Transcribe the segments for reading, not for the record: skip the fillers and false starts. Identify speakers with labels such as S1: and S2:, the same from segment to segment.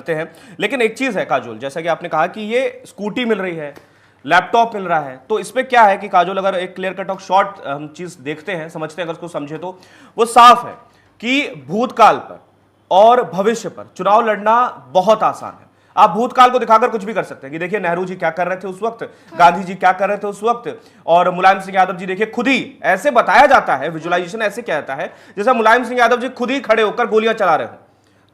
S1: हैं। लेकिन एक चीज है काजोल, जैसा कि आपने कहा कि ये स्कूटी मिल रही है, लैपटॉप मिल रहा है, तो इसमें क्या है कि काजोल अगर एक क्लियर कट ऑफ शॉर्ट हम चीज देखते हैं, समझते हैं, अगर उसको समझे तो वो साफ है कि भूतकाल पर और भविष्य पर चुनाव लड़ना बहुत आसान है। आप भूतकाल को दिखाकर कुछ भी कर सकते हैं कि देखिए नेहरू जी क्या कर रहे थे उस वक्त, गांधी जी क्या कर रहे थे उस वक्त, और मुलायम सिंह यादव जी देखिए खुद ही ऐसे बताया जाता है, विजुअलाइजेशन ऐसे किया जाता है जैसा मुलायम सिंह यादव जी खुद ही खड़े होकर गोलियां चला रहे हो।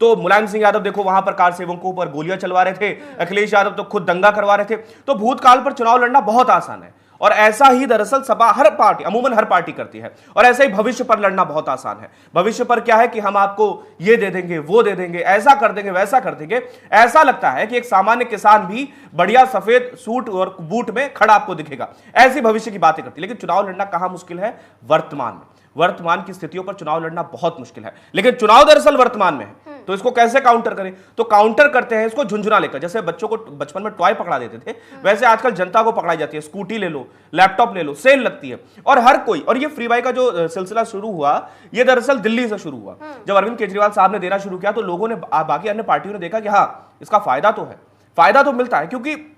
S1: तो मुलायम सिंह यादव देखो वहां पर कार सेवकों पर गोलियां चलवा रहे थे, अखिलेश यादव तो खुद दंगा करवा रहे थे। तो भूतकाल पर चुनाव लड़ना बहुत आसान है, और ऐसा ही दरअसल सपा हर पार्टी, अमूमन हर पार्टी करती है, और ऐसा ही भविष्य पर लड़ना बहुत आसान है। भविष्य पर क्या है कि हम आपको ये दे देंगे, वो दे देंगे, ऐसा कर देंगे, वैसा कर देंगे। ऐसा लगता है कि एक सामान्य किसान भी बढ़िया सफेद सूट और बूट में खड़ा आपको दिखेगा, ऐसी भविष्य की बातें करती है। लेकिन चुनाव लड़ना कहां मुश्किल है? वर्तमान में। वर्तमान की स्थितियों पर चुनाव लड़ना बहुत मुश्किल है, लेकिन चुनाव दरअसल वर्तमान में है। तो इसको कैसे काउंटर करें? तो काउंटर करते हैं इसको झुंझुना लेकर। जैसे बच्चों को बचपन में टॉय पकड़ा देते थे, वैसे आजकल जनता को पकड़ाई जाती है। स्कूटी ले लो, लैपटॉप ले लो, सेल लगती है, और हर कोई। और ये फ्री बाई का जो सिलसिला शुरू हुआ, ये दरअसल दिल्ली से शुरू हुआ। जब अरविंद केजरीवाल साहब ने देना शुरू किया तो लोगों ने, बाकी अन्य पार्टियों ने देखा कि हाँ, इसका फायदा तो है, फायदा तो मिलता है, क्योंकि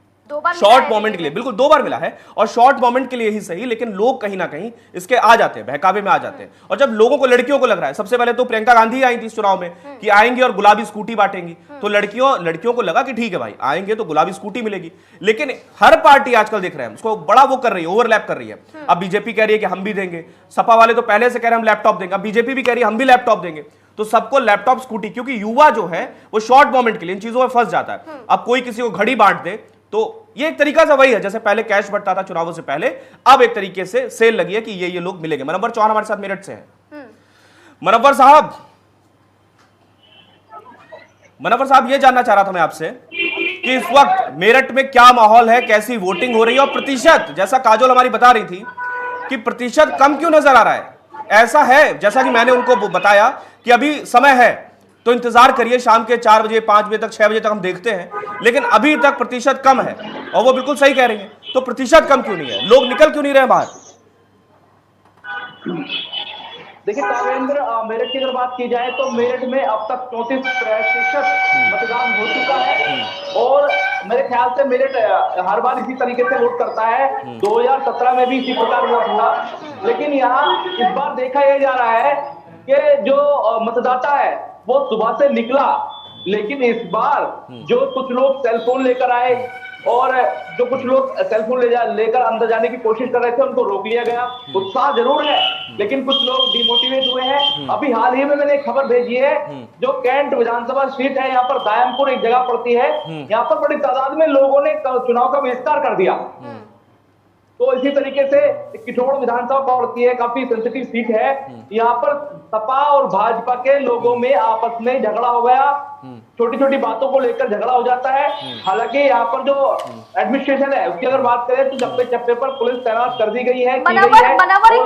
S1: शॉर्ट मोमेंट के लिए, बिल्कुल 2 बार मिला है, और शॉर्ट मोमेंट के लिए ही सही, लेकिन लोग कहीं ना कहीं इसके आ जाते हैं, बहकावे में आ जाते हैं। और जब लोगों को, लड़कियों को लग रहा है, सबसे पहले तो प्रियंका गांधी आई थी इस चुनाव में कि आएंगे और गुलाबी स्कूटी बांटेंगी, तो लड़कियों को लगा कि ठीक है भाई, आएंगे तो गुलाबी स्कूटी मिलेगी। लेकिन हर पार्टी आजकल देख रहे हैं उसको बड़ा वो कर रही है, ओवरलैप कर रही है। अब बीजेपी कह रही है कि हम भी देंगे, सपा वाले तो पहले से कह रहे हैं हम लैपटॉप देंगे, अब बीजेपी भी कह रही है हम भी लैपटॉप देंगे। तो सबको लैपटॉप, स्कूटी, क्योंकि युवा जो है वो शॉर्ट मोमेंट के लिए इन चीजों में फंस जाता है। अब कोई किसी को घड़ी बांट दे, तो ये एक तरीका से वही है जैसे पहले कैश बढ़ता था चुनावों से पहले, अब एक तरीके से सेल लगी है कि ये लोग मिलेंगे। मनव्वर चौहान हमारे साथ मेरठ से हैं। मनव्वर साहब, ये जानना चाह रहा था मैं आपसे कि इस वक्त मेरठ में क्या माहौल है, कैसी वोटिंग हो रही है, और प्रतिशत, जैसा काजोल हमारी बता रही थी कि प्रतिशत कम क्यों नजर आ रहा है? ऐसा है जैसा कि मैंने उनको बताया कि अभी समय है, तो इंतजार करिए, शाम के 4 बजे, 5 बजे तक, 6 बजे तक हम देखते हैं, लेकिन अभी तक प्रतिशत कम है। और वो बिल्कुल सही कह रही है। तो प्रतिशत कम क्यों नहीं है? लोग निकल क्यों नहीं रहे बाहर?
S2: देखिए कावेंद्र, मेरठ की अगर बात की जाए तो मेरठ में अब तक 34% मतदान हो चुका है, और मेरे ख्याल से मेरठ हर बार इसी तरीके से वोट करता है। 2017 में भी इसी प्रकार वोट हुआ, लेकिन यहाँ इस बार देखा यह जा रहा है कि जो मतदाता है वो सुबह से निकला, लेकिन इस बार जो कुछ लोग सेलफोन लेकर आए और जो कुछ लोग सेलफोन लेकर अंदर जाने की कोशिश कर रहे थे, उनको रोक लिया गया। उत्साह जरूर है, लेकिन कुछ लोग डिमोटिवेट हुए हैं। अभी हाल ही में मैंने एक खबर भेजी है, जो कैंट विधानसभा सीट है, यहाँ पर दायमपुर एक जगह पड़ती है, यहाँ पर बड़ी तादाद में लोगों ने चुनाव का बहिष्कार कर दिया। तो इसी तरीके से किठौड़ विधानसभा पड़ती है, काफी सेंसिटिव सीट है, यहाँ पर सपा और भाजपा के लोगों में आपस में झगड़ा हो गया, छोटी छोटी बातों को लेकर झगड़ा हो जाता है। हालांकि यहाँ पर जो एडमिनिस्ट्रेशन है उसकी अगर बात करें तो चप्पे चप्पे पर पुलिस तैनात कर दी गई है।
S3: मनव्वर, एक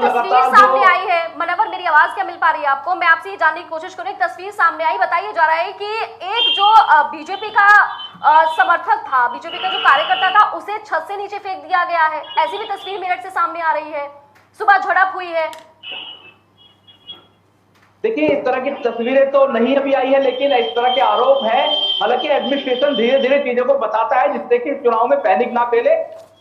S3: तस्वीर सामने आई है। मनव्वर, मेरी आवाज क्या मिल पा रही है आपको? मैं आपसे ये जानने की कोशिश करूँ, एक तस्वीर सामने आई, बताइए जा रहा है कि एक जो बीजेपी का समर्थक था, बीजेपी का जो कार्यकर्ता था, उसे छत से नीचे फेंक दिया गया है। ऐसी भी तस्वीर मेरठ से सामने आ रही है। सुबह झड़प हुई है।
S2: देखिए, इस तरह की तस्वीरें तो नहीं अभी आई है, लेकिन इस तरह के आरोप हैं। हालांकि एडमिनिस्ट्रेशन धीरे धीरे चीजों को बताता है, जिससे कि चुनाव में पैनिक ना फैले।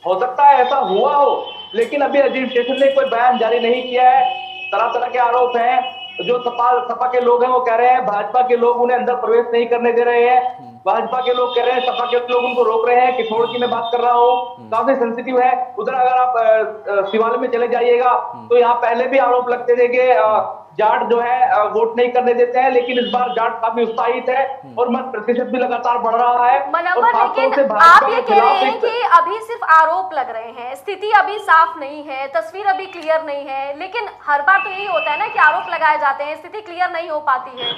S2: हो सकता है ऐसा हुआ हो, लेकिन अभी एडमिनिस्ट्रेशन ने कोई बयान जारी नहीं किया है। तरह तरह के आरोप हैं। जो सपा के लोग हैं वो कह रहे हैं भाजपा के लोग उन्हें अंदर प्रवेश नहीं करने दे रहे हैं, भाजपा के लोग कह रहे हैं सपा के लोग उनको रोक रहे हैं। किठौड़ की मैं बात कर रहा हूँ, काफी सेंसिटिव है। उधर अगर आप शिवालय में चले जाइएगा तो यहाँ पहले भी आरोप लगते थे कि जाट जो है वोट नहीं करने देते हैं, लेकिन इस बार जाट काफी उत्साहित है और मत प्रतिशत भी लगातार बढ़ रहा है।
S3: मनव्वर, लेकिन आप ये कह रहे हैं कि अभी सिर्फ आरोप लग रहे हैं, स्थिति अभी साफ नहीं है, तस्वीर अभी क्लियर नहीं है, लेकिन हर बार तो यही होता है ना कि आरोप लगाए जाते हैं, स्थिति क्लियर नहीं हो पाती है।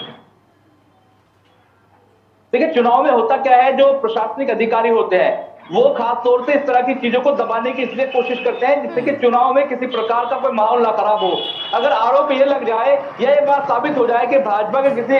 S2: देखिए, चुनाव में होता क्या है, जो प्रशासनिक अधिकारी होते हैं वो खास तौर से इस तरह की चीजों को दबाने की इसलिए कोशिश करते हैं जिससे कि चुनाव में किसी प्रकार का कोई माहौल ना खराब हो। अगर आरोप ये लग जाए या ये बात साबित हो जाए कि भाजपा के किसी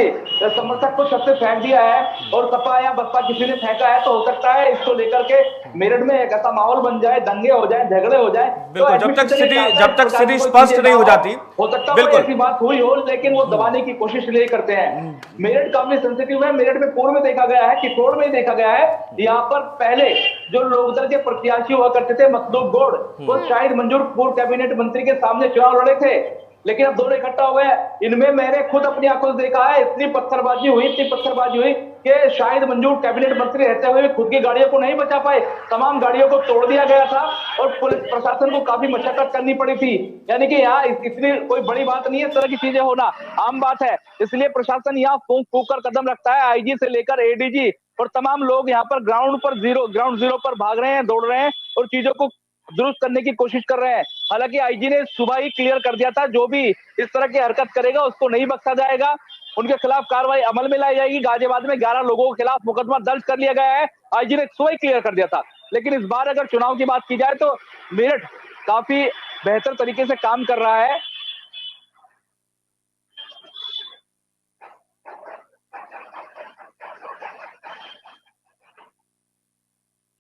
S2: समर्थक को छत से फेंक दिया है और सपा या बसपा किसी ने फेंका है, तो हो सकता है इसको लेकर के मेरठ में एक ऐसा माहौल बन जाए, दंगे हो जाए, झगड़े हो जाए।
S1: बिल्कुल, जब तक स्थिति स्पष्ट नहीं हो जाती,
S2: हो सकता है ऐसी बात हुई हो, लेकिन वो दबाने की कोशिश नहीं करते हैं। मेरठ काफी सेंसिटिव है। मेरठ में पूर्व में देखा गया है, किशोर में देखा गया है, यहाँ पर पहले जो लोकदल के प्रत्याशी हुआ करते थे मतलूब गौड़, वो शाहिद मंजूर पूर्व कैबिनेट मंत्री के सामने चुनाव लड़े थे, लेकिन अब दोनों इकट्ठा हो गए। इनमें मैंने खुद अपनी आंखों से देखा है, इतनी पत्थरबाजी हुई कि शाहिद मंजूर कैबिनेट मंत्री रहते हुए खुद की गाड़ियों को नहीं बचा पाए, तमाम गाड़ियों को तोड़ दिया गया था और पुलिस प्रशासन को काफी मशक्कत करनी पड़ी थी। यानी कि यहाँ इतनी कोई बड़ी बात नहीं है, इस तरह की चीजें होना आम बात है। इसलिए प्रशासन यहाँ फूंक फूंक कर कदम रखता है, आईजी से लेकर एडीजी और तमाम लोग यहाँ पर ग्राउंड जीरो पर भाग रहे हैं, दौड़ रहे हैं और चीजों को दुरुस्त करने की कोशिश कर रहे हैं। हालांकि आईजी ने सुबह ही क्लियर कर दिया था, जो भी इस तरह की हरकत करेगा उसको नहीं बख्शा जाएगा, उनके खिलाफ कार्रवाई अमल में लाई जाएगी। गाजियाबाद में 11 लोगों के खिलाफ मुकदमा दर्ज कर लिया गया है, आईजी ने सुबह ही क्लियर कर दिया था। लेकिन इस बार अगर चुनाव की बात की जाए तो मेरठ काफी बेहतर तरीके से काम कर रहा है।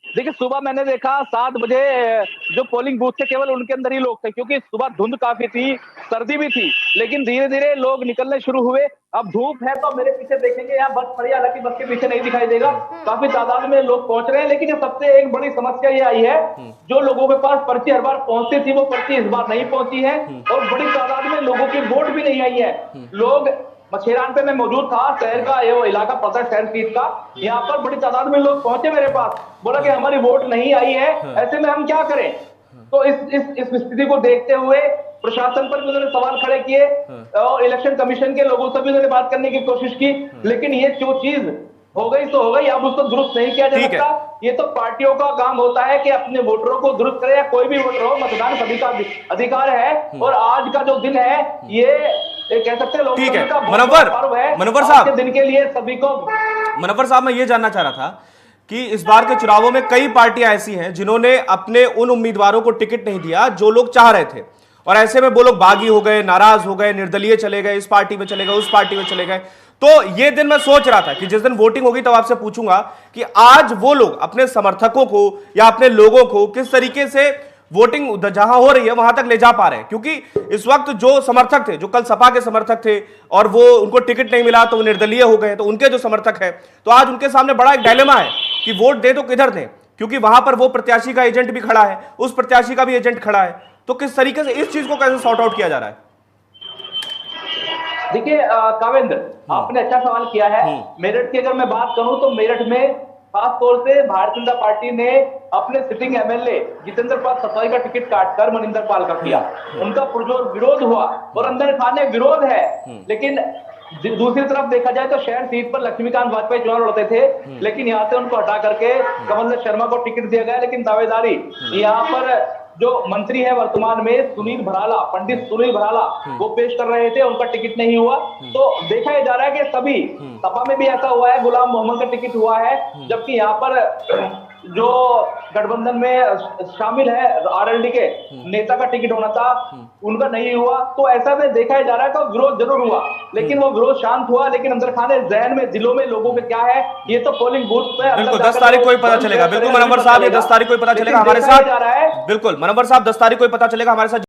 S2: देखिए, सुबह मैंने देखा 7 बजे जो पोलिंग बूथ थे केवल उनके अंदर ही लोग थे, क्योंकि सुबह धुंध काफी थी, सर्दी भी थी, लेकिन धीरे धीरे लोग निकलने शुरू हुए। अब धूप है तो मेरे पीछे देखेंगे यहाँ बस खड़ी, हालांकि बस के पीछे नहीं दिखाई देगा, काफी तादाद में लोग पहुंच रहे हैं। लेकिन ये सबसे एक बड़ी समस्या ये आई है, जो लोगों के पास पर्ची हर बार पहुंचती थी वो पर्ची इस बार नहीं पहुंची है और बड़ी तादाद में लोगों की वोट भी नहीं आई है। लोग मछेरान पे मैं मौजूद था, शहर का ये वो इलाका पता है, शहर सीट का, यहाँ पर बड़ी तादाद में लोग पहुंचे मेरे पास, बोला कि हमारी वोट नहीं आई है, ऐसे में हम क्या करें। तो इस स्थिति को देखते हुए प्रशासन पर भी उन्होंने सवाल खड़े किए और इलेक्शन कमीशन के लोगों से भी उन्होंने बात करने की कोशिश की, लेकिन ये जो चीज हो गई तो हो गई, अब उसको दुरुस्त नहीं किया जा सकता। ये तो पार्टियों का काम होता है कि अपने वोटरों को दुरुस्त करे, या कोई भी वोटर हो, मतदान सभी का अधिकार है। और आज का जो दिन है ये कह सकते हैं लोकतंत्र का पर्व है।
S1: मनोवर साहब,
S2: दिन के लिए सभी को,
S1: मनोवर साहब, मैं ये जानना चाह रहा था कि इस बार के चुनावों में कई पार्टियां ऐसी हैं जिन्होंने अपने उन उम्मीदवारों को टिकट नहीं दिया जो लोग चाह रहे थे, और ऐसे में वो लोग बागी हो गए, नाराज हो गए, निर्दलीय चले गए, इस पार्टी में चले गए, उस पार्टी में चले गए। तो ये दिन मैं सोच रहा था कि जिस दिन वोटिंग होगी तब आपसे पूछूंगा कि आज वो लोग अपने समर्थकों को या अपने लोगों को किस तरीके से वोटिंग जहां हो रही है वहां तक ले जा पा रहे हैं, क्योंकि इस वक्त जो समर्थक थे, जो कल सपा के समर्थक थे और वो उनको टिकट नहीं मिला तो वो निर्दलीय हो गए, तो उनके जो समर्थक हैं तो आज उनके सामने बड़ा एक डायलेमा है कि वोट दे तो किधर दें, क्योंकि वहां पर वो प्रत्याशी का एजेंट भी खड़ा है, उस प्रत्याशी का भी एजेंट खड़ा है। तो किस तरीके से इस चीज को कैसे सॉर्ट आउट किया जा रहा है?
S2: देखिए कावेंद्र, आपने अच्छा सवाल किया है। मेरठ की अगर मैं बात करूं तो मेरठ में खास तौर से भारतीय जनता पार्टी ने अपने सिटिंग एमएलए जितेंद्र पाल सतवाई का टिकट काटकर मनिंदर पाल का किया, उनका पुरजोर विरोध हुआ और अंदर खाने विरोध है। लेकिन दूसरी तरफ देखा जाए तो शहर सीट पर लक्ष्मीकांत वाजपेयी चुनाव लड़ते थे, लेकिन यहाँ से उनको हटा करके कमलनाथ शर्मा को टिकट दिया गया। लेकिन दावेदारी यहाँ पर जो मंत्री है वर्तमान में पंडित सुनील भराला वो पेश कर रहे थे, उनका टिकट नहीं हुआ। तो देखा जा रहा है कि सभी सपा में भी ऐसा हुआ है, गुलाम मोहम्मद का टिकट हुआ है, जबकि यहाँ पर जो गठबंधन में शामिल है आरएलडी के नेता का टिकट होना था, उनका नहीं हुआ। तो ऐसा में देखा जा रहा है कि विरोध जरूर हुआ, लेकिन वो विरोध शांत हुआ। लेकिन अंदर खाने जहन में दिलों में लोगों के क्या है, ये तो पोलिंग बूथ पे
S1: बिल्कुल 10 तारीख को ही पता चलेगा। बिल्कुल मनोवर साहब, ये 10 तारीख को ही पता चलेगा हमारे साथ। बिल्कुल मनोवर साहब, 10 तारीख को ही पता चलेगा हमारे साथ।